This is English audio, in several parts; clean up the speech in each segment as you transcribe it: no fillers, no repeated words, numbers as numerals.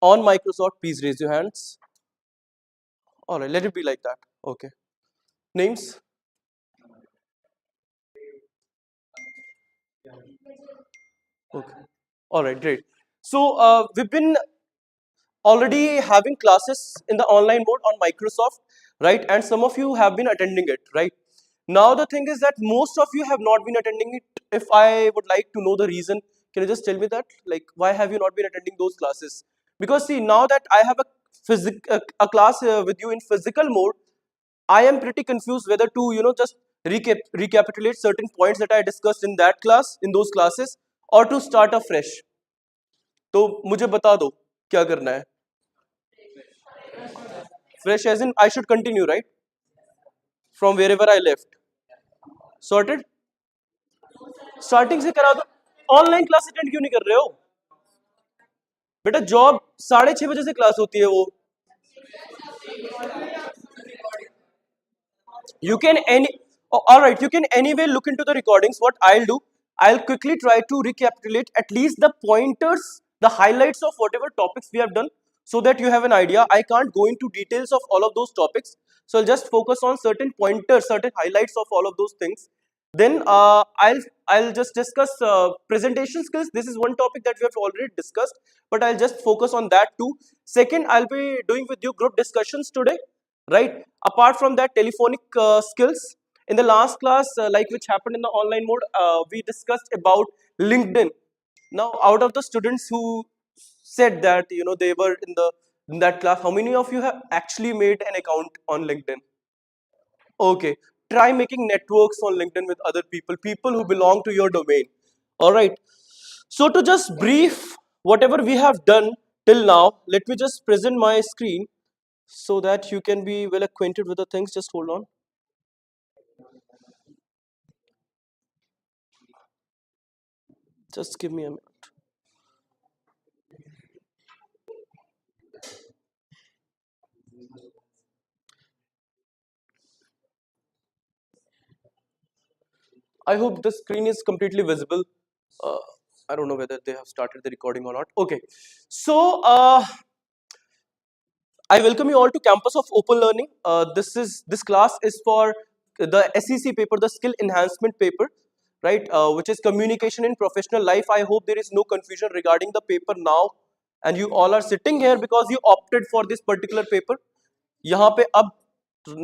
on Microsoft, please raise your hands. All right, let it be like that. Okay. Names? Okay. All right, great. So we've been already having classes in the online mode on Microsoft, right? And some of you have been attending it, right? Now the thing is that most of you have not been attending it. If I would like to know the reason, can you just tell me that? Like, why have you not been attending those classes? Because see, now that I have a class with you in physical mode, I am pretty confused whether to just recapitulate certain points that I discussed in that class, in those classes, or to start afresh. तो मुझे बता दो क्या करना है. Fresh as in I should continue, right? From wherever I left. Sorted? Starting से करा दो. ऑनलाइन क्लास अटेंड क्यों नहीं कर रहे हो बेटा? जॉब 6:30 बजे से क्लास होती है वो. You can all right, you can anyway look into the recordings. What I'll do, I'll quickly try to recapitulate at least the pointers, the highlights of whatever topics we have done, so that you have an idea. I can't go into details of all of those topics, so I'll just focus on certain pointers, certain highlights of all of those things. Then I'll just discuss presentation skills. This is one topic that we have already discussed, but I'll just focus on that too. Second, I'll be doing with you group discussions today, right? Apart from that, telephonic skills. In the last class, like which happened in the online mode, we discussed about LinkedIn. Now, out of the students who said that they were in that class, how many of you have actually made an account on LinkedIn? Okay, try making networks on LinkedIn with other people who belong to your domain. All right. So to just brief whatever we have done till now, let me just present my screen so that you can be well acquainted with the things. Just hold on. Just give me a minute. I hope the screen is completely visible. Uh, I don't know whether they have started the recording or not. Okay. So I welcome you all to campus of open learning. This class is for the SEC paper, the skill enhancement paper, right? Which is communication in professional life. I hope there is no confusion regarding the paper now, and you all are sitting here because you opted for this particular paper. यहाँ पे अब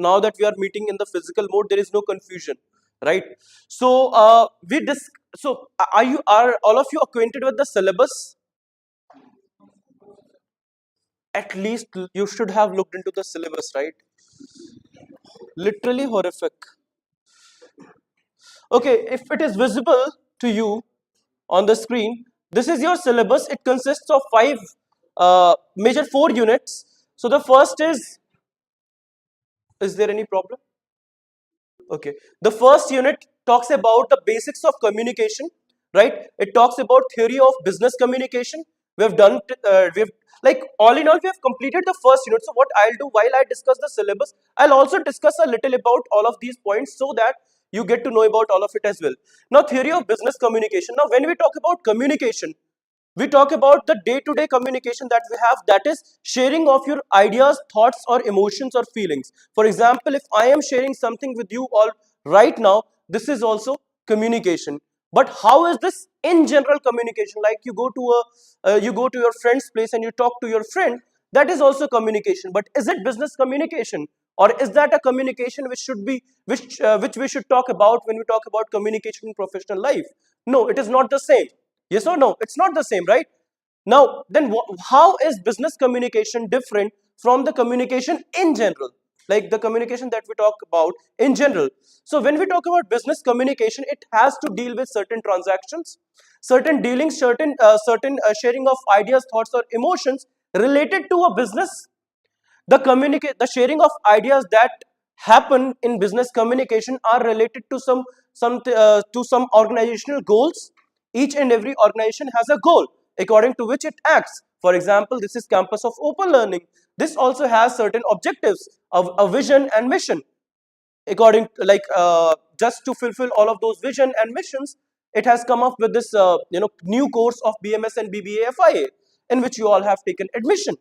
now that we are meeting in the physical mode, there is no confusion, right? So are all of you acquainted with the syllabus? At least you should have looked into the syllabus, right? Literally horrific. Okay, if it is visible to you on the screen, this is your syllabus. It consists of major 4 units. So the first is there any problem? Okay, the first unit talks about the basics of communication, right? It talks about theory of business communication. We have like all in all, we have completed the first unit. So what I'll do while I discuss the syllabus, I'll also discuss a little about all of these points so that you get to know about all of it as well. Now, theory of business communication. Now, when we talk about communication, we talk about the day-to-day communication that we have, that is sharing of your ideas, thoughts, or emotions or feelings. For example, if I am sharing something with you all right now, this is also communication. But how is this in general communication? Like you go to your friend's place and you talk to your friend, that is also communication. But is it business communication, or is that a communication which we should talk about when we talk about communication in professional life? No, it is not the same. Yes or no? It's not the same, right? Now, then how is business communication different from the communication in general? Like the communication that we talk about in general. So when we talk about business communication, it has to deal with certain transactions, certain dealings, certain sharing of ideas, thoughts, or emotions related to a business. The sharing of ideas that happen in business communication are related to some organizational goals. Each and every organization has a goal according to which it acts. For example, this is campus of open learning. This also has certain objectives of a vision and mission. According just to fulfill all of those vision and missions, it has come up with this new course of BMS and BBA FIA. in which you all have taken admission.